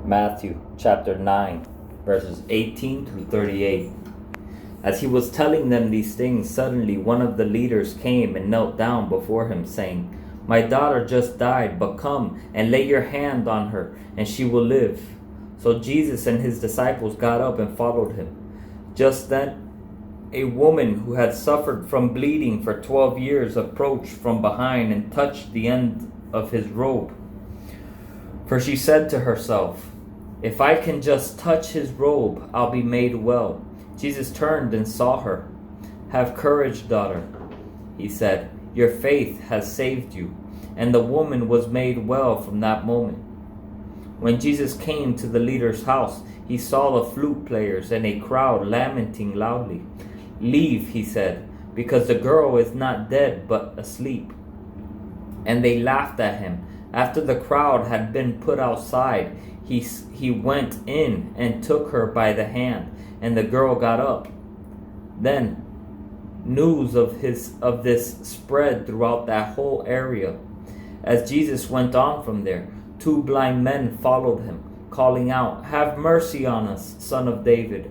Matthew chapter 9, verses 18 through 38. As he was telling them these things, suddenly one of the leaders came and knelt down before him, saying, "My daughter just died, but come and lay your hand on her, and she will live." So Jesus and his disciples got up and followed him. Just then, a woman who had suffered from bleeding for 12 years approached from behind and touched the end of his robe. For she said to herself, "If I can just touch his robe, I'll be made well." Jesus turned and saw her. "Have courage, daughter," he said. "Your faith has saved you." And the woman was made well from that moment. When Jesus came to the leader's house, he saw the flute players and a crowd lamenting loudly. "Leave," he said, "because the girl is not dead but asleep." And they laughed at him. After the crowd had been put outside, he went in and took her by the hand, and the girl got up. Then news of this spread throughout that whole area. As Jesus went on from there, 2 blind men followed him, calling out, "Have mercy on us, Son of David."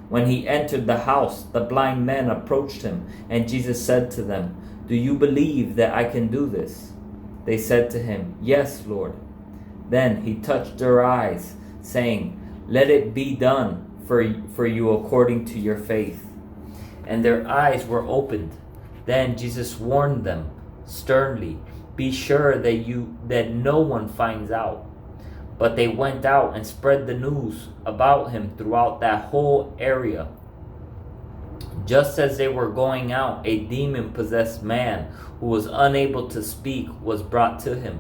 When he entered the house, the blind men approached him, and Jesus said to them, "Do you believe that I can do this?" They said to him, "Yes, Lord." Then he touched their eyes, saying, "Let it be done for you according to your faith." And their eyes were opened. Then Jesus warned them sternly, "Be sure that no one finds out." But they went out and spread the news about him throughout that whole area. Just as they were going out, a demon-possessed man who was unable to speak was brought to him.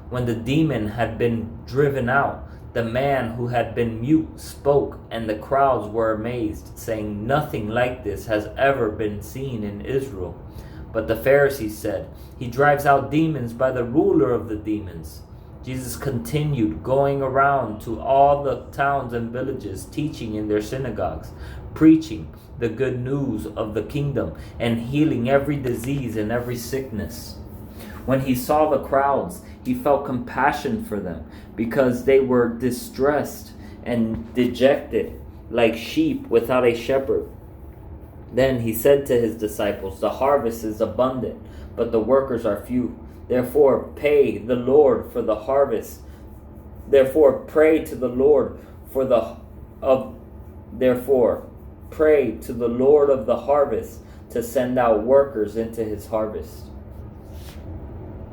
When the demon had been driven out, the man who had been mute spoke, and the crowds were amazed, saying, "Nothing like this has ever been seen in Israel." But the Pharisees said, "He drives out demons by the ruler of the demons." Jesus continued going around to all the towns and villages, teaching in their synagogues, preaching the good news of the kingdom, and healing every disease and every sickness. When he saw the crowds, he felt compassion for them, because they were distressed and dejected, like sheep without a shepherd. Then he said to his disciples, "The harvest is abundant, but the workers are few. Therefore pray to the Lord for the harvest. Pray to the Lord of the harvest to send out workers into his harvest."